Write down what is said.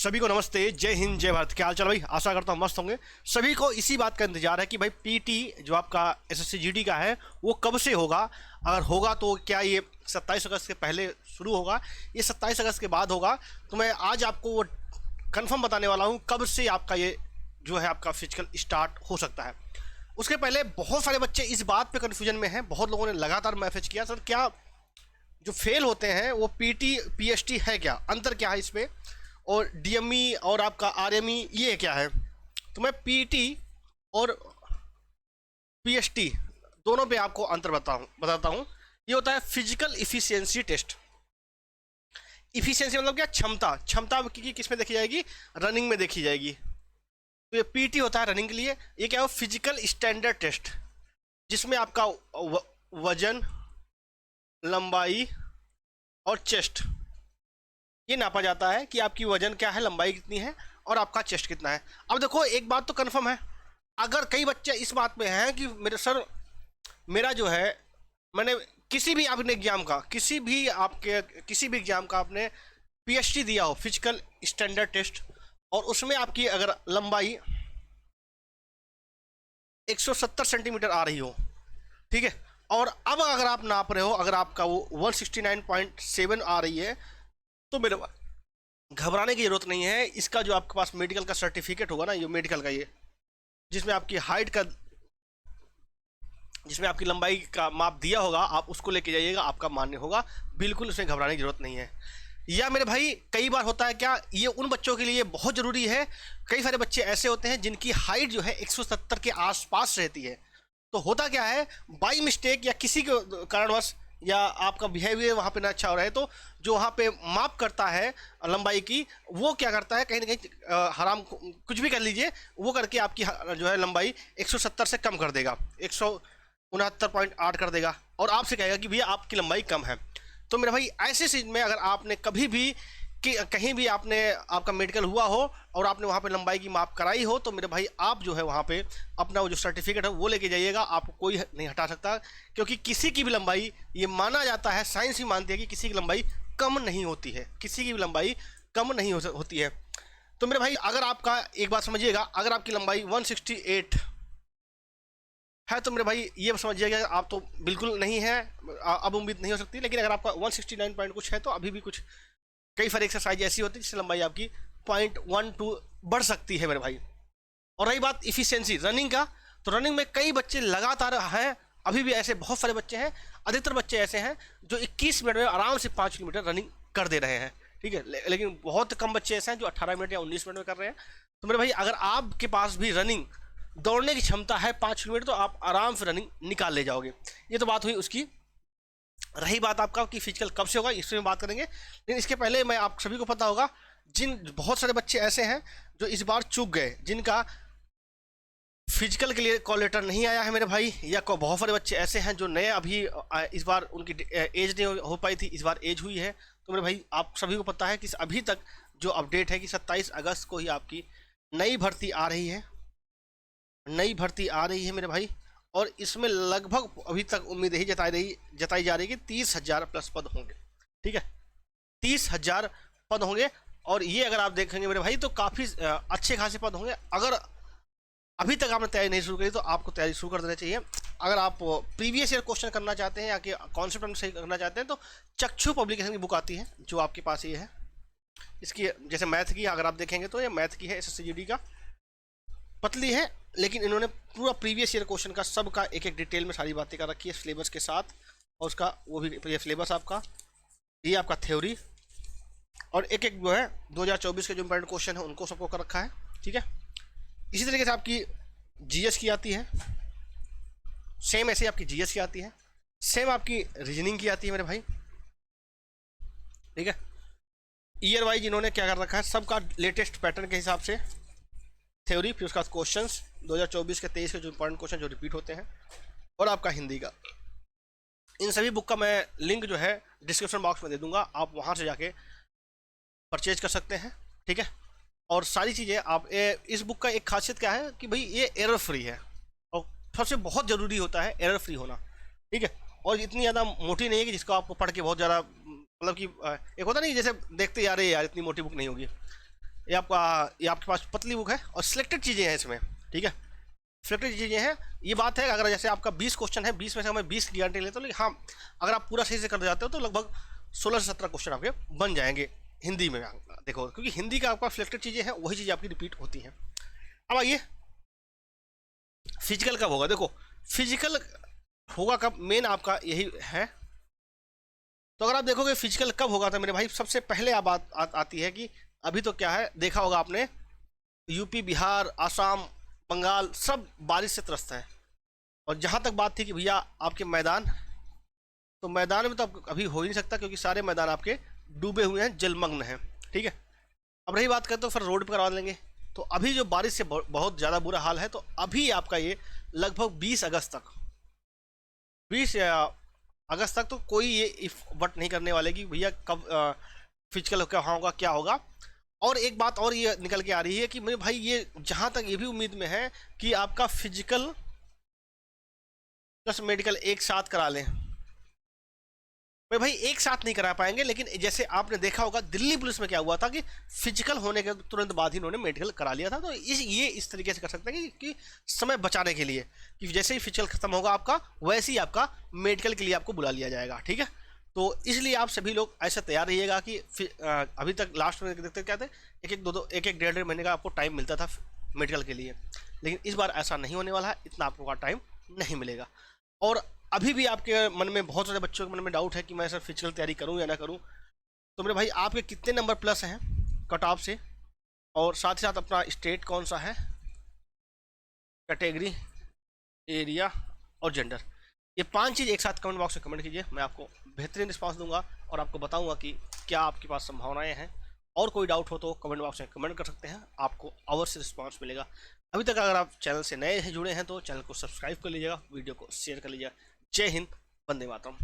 सभी को नमस्ते, जय हिंद, जय भारत। क्या हाल चाल भाई? आशा करता हूँ मस्त होंगे। सभी को इसी बात का इंतजार है कि भाई पीटी जो आपका एसएससी जीडी का है वो कब से होगा। अगर होगा तो क्या ये 27 अगस्त के पहले शुरू होगा, ये 27 अगस्त के बाद होगा? तो मैं आज आपको वो कंफर्म बताने वाला हूँ कब से आपका ये जो है आपका फिजिकल स्टार्ट हो सकता है। उसके पहले बहुत सारे बच्चे इस बात पे कन्फ्यूजन में हैं। बहुत लोगों ने लगातार मैसेज किया, सर क्या जो फेल होते हैं वो पीटी पीएचटी है क्या, अंतर क्या है इसमें, और डीएमई और आपका आरएमई ये क्या है? तो मैं पीटी और पीएचटी दोनों पे आपको अंतर बताता हूँ। ये होता है फिजिकल इफिशियंसी टेस्ट। इफिशियंसी मतलब क्या? क्षमता की किस में देखी जाएगी? रनिंग में देखी जाएगी। तो ये पीटी होता है रनिंग के लिए। ये क्या है? फिजिकल स्टैंडर्ड टेस्ट, जिसमें आपका वजन, लंबाई और चेस्ट ये नापा जाता है कि आपकी वजन क्या है, लंबाई कितनी है और आपका चेस्ट कितना है। अब देखो, एक बात तो कंफर्म है, अगर कई बच्चे इस बात में हैं कि मेरे सर मेरा जो है, मैंने किसी भी आपने एग्जाम का किसी भी एग्जाम का आपने पीएचडी दिया हो, फिजिकल स्टैंडर्ड टेस्ट, और उसमें आपकी अगर लंबाई 170 सेंटीमीटर आ रही हो, ठीक है, और अब अगर आप नाप रहे हो, अगर आपका वो 169.7 आ रही है, तो मेरे घबराने की जरूरत नहीं है। इसका जो आपके पास मेडिकल का सर्टिफिकेट होगा ना, ये मेडिकल का, ये जिसमें आपकी हाइट का, जिसमें आपकी लंबाई का माप दिया होगा, आप उसको लेके जाइएगा, आपका मान्य होगा। बिल्कुल उसमें घबराने की जरूरत नहीं है। या मेरे भाई, कई बार होता है क्या, ये उन बच्चों के लिए बहुत ज़रूरी है। कई सारे बच्चे ऐसे होते हैं जिनकी हाइट जो है 170 के आसपास रहती है। तो होता क्या है, बाई मिस्टेक या किसी के कारणवश, या आपका बिहेवियर वहाँ पे ना अच्छा हो रहा है, तो जो वहाँ पे माप करता है लंबाई की, वो क्या करता है, कहीं ना कहीं हराम कुछ भी कर लीजिए, वो करके आपकी जो है लंबाई 170 से कम कर देगा, 169.8 कर देगा, और आपसे कहेगा कि भैया आपकी लंबाई कम है। तो मेरे भाई, ऐसे चीज़ में अगर आपने कभी भी कि कहीं भी आपका मेडिकल हुआ हो और आपने वहाँ पे लंबाई की माप कराई हो, तो मेरे भाई आप जो है वहाँ पे अपना वो जो सर्टिफिकेट है वो लेके जाइएगा। आपको कोई नहीं हटा सकता, क्योंकि किसी की भी लंबाई, ये माना जाता है, साइंस भी मानती है कि किसी की लंबाई कम नहीं होती है, किसी की भी लंबाई कम नहीं होती है। तो मेरे भाई, अगर आपका, एक बात समझिएगा, अगर आपकी लंबाई 168 है तो मेरे भाई ये समझिएगा आप तो बिल्कुल नहीं है, अब उम्मीद नहीं हो सकती। लेकिन अगर आपका 169 पॉइंट कुछ है, तो अभी भी कुछ कई सारी एक्सरसाइज ऐसी होती है जिससे लंबाई आपकी 0.12 बढ़ सकती है मेरे भाई। और रही बात इफिशियंसी रनिंग का, तो रनिंग में कई बच्चे लगातार हैं, अभी भी ऐसे बहुत सारे बच्चे हैं, अधिकतर बच्चे ऐसे हैं जो 21 मिनट में आराम से 5 किलोमीटर रनिंग कर दे रहे हैं, ठीक है। लेकिन बहुत कम बच्चे ऐसे हैं जो 18 मिनट या 19 मिनट में कर रहे हैं। तो मेरे भाई, अगर आपके पास भी रनिंग दौड़ने की क्षमता है 5 किलोमीटर, तो आप आराम से रनिंग निकाल ले जाओगे। ये तो बात हुई उसकी। रही बात आपका कि फिजिकल कब से होगा, इसमें बात करेंगे। लेकिन इसके पहले मैं, आप सभी को पता होगा, बहुत सारे बच्चे ऐसे हैं जो इस बार चूक गए, जिनका फिजिकल के लिए कॉल लेटर नहीं आया है मेरे भाई, या बहुत सारे बच्चे ऐसे हैं जो नए अभी इस बार उनकी एज नहीं हो पाई थी, इस बार एज हुई है। तो मेरे भाई, आप सभी को पता है कि अभी तक जो अपडेट है कि 27 अगस्त को ही आपकी नई भर्ती आ रही है, मेरे भाई। और इसमें लगभग अभी तक उम्मीद यही जताई जा रही है कि 30,000 प्लस पद होंगे, ठीक है, 30,000 पद होंगे। और ये अगर आप देखेंगे मेरे भाई, तो काफ़ी अच्छे खासे पद होंगे। अगर अभी तक आपने तैयारी नहीं शुरू करी, तो आपको तैयारी शुरू कर देना चाहिए। अगर आप प्रीवियस ईयर क्वेश्चन करना चाहते हैं या कि कॉन्सेप्ट हम सही करना चाहते हैं, तो चक्षु पब्लिकेशन की बुक आती है जो आपके पास ये है। इसकी जैसे मैथ की अगर आप देखेंगे, तो ये मैथ की है, एसएससी का, पतली है, लेकिन इन्होंने पूरा प्रीवियस ईयर क्वेश्चन का सबका एक एक डिटेल में सारी बातें कर रखी है सिलेबस के साथ। और उसका वो भी ये सिलेबस आपका, ये आपका थ्योरी, और एक एक जो है 2024 के जो इंपॉर्टेंट क्वेश्चन है उनको सबको कर रखा है, ठीक है। इसी तरीके से आपकी जीएस की आती है, सेम ऐसे आपकी जीएस की आती है, सेम आपकी रीजनिंग की आती है मेरे भाई, ठीक है। ईयर वाइज इन्होंने क्या कर रखा है, सबका लेटेस्ट पैटर्न के हिसाब से थ्योरी, फिर उसके बाद क्वेश्चंस 2024 के 23 के जो इंपॉर्टेंट क्वेश्चन जो रिपीट होते हैं, और आपका हिंदी का। इन सभी बुक का मैं लिंक जो है डिस्क्रिप्शन बॉक्स में दे दूंगा, आप वहाँ से जाके परचेज कर सकते हैं, ठीक है। और सारी चीज़ें आप इस बुक का एक खासियत क्या है कि भाई ये एरर फ्री है, और सबसे बहुत ज़रूरी होता है एरर फ्री होना, ठीक है। और इतनी ज़्यादा मोटी नहीं है कि जिसको आपको पढ़ के बहुत ज़्यादा मतलब कि एक होता नहीं, जैसे देखते यार इतनी मोटी बुक नहीं होगी। ये आपके पास पतली बुक है और सिलेक्टेड चीज़ें हैं इसमें, ठीक है, सिलेक्टेड चीज़ें हैं। ये बात है अगर जैसे आपका 20 क्वेश्चन है, 20 में से मैं 20 की गारंटी लेता हूँ, लेकिन हाँ अगर आप पूरा सही से कर जाते हो तो लगभग 16 से 17 क्वेश्चन आपके बन जाएंगे हिंदी में। देखो क्योंकि हिंदी का आपका सिलेक्टेड चीज़ें हैं, वही चीज़ें आपकी रिपीट होती हैं। अब आइए फिजिकल कब होगा। देखो फिजिकल होगा कब, मेन आपका यही है। तो अगर आप देखोगे फिजिकल कब होगा तो मेरे भाई सबसे पहले आप आती है कि अभी तो क्या है, देखा होगा आपने यूपी, बिहार, आसाम, बंगाल सब बारिश से त्रस्त है। और जहाँ तक बात थी कि भैया आपके मैदान, तो मैदान में तो अभी हो ही नहीं सकता क्योंकि सारे मैदान आपके डूबे हुए हैं, जलमग्न हैं, ठीक है। अब रही बात करते तो फिर रोड पर करवा लेंगे। तो अभी जो बारिश से बहुत ज़्यादा बुरा हाल है, तो अभी आपका ये लगभग 20 अगस्त तक, 20 अगस्त तक तो कोई ये इफ वट नहीं करने वाले कि भैया कब फिजिकल क्या होगा क्या होगा। और एक बात और ये निकल के आ रही है कि मेरे भाई ये जहाँ तक ये भी उम्मीद में है कि आपका फिजिकल प्लस मेडिकल एक साथ करा लें। मेरे भाई एक साथ नहीं करा पाएंगे, लेकिन जैसे आपने देखा होगा दिल्ली पुलिस में क्या हुआ था कि फिजिकल होने के तुरंत बाद ही इन्होंने मेडिकल करा लिया था। तो ये इस तरीके से कर सकते हैं कि समय बचाने के लिए कि जैसे ही फिजिकल खत्म होगा आपका, वैसे ही आपका मेडिकल के लिए आपको बुला लिया जाएगा, ठीक है। तो इसलिए आप सभी लोग ऐसे तैयार रहिएगा कि अभी तक लास्ट में देखते क्या थे, एक एक डेढ़ महीने का आपको टाइम मिलता था मेडिकल के लिए, लेकिन इस बार ऐसा नहीं होने वाला है, इतना आपको टाइम नहीं मिलेगा। और अभी भी आपके मन में, बहुत सारे बच्चों के मन में डाउट है कि मैं सर फिजिकल तैयारी करूं या ना करूं। तो मेरे भाई आपके कितने नंबर प्लस हैं कट ऑफ से, और साथ ही साथ अपना स्टेट कौन सा है, कैटेगरी, एरिया और जेंडर, ये 5 चीज़ एक साथ कमेंट बॉक्स में कमेंट कीजिए। मैं आपको बेहतरीन रिस्पांस दूंगा और आपको बताऊंगा कि क्या आपके पास संभावनाएं हैं। और कोई डाउट हो तो कमेंट बॉक्स में कमेंट कर सकते हैं, आपको अवश्य रिस्पांस मिलेगा। अभी तक अगर आप चैनल से नए जुड़े हैं तो चैनल को सब्सक्राइब कर लीजिएगा, वीडियो को शेयर कर लीजिएगा। जय हिंद, वंदे मातरम।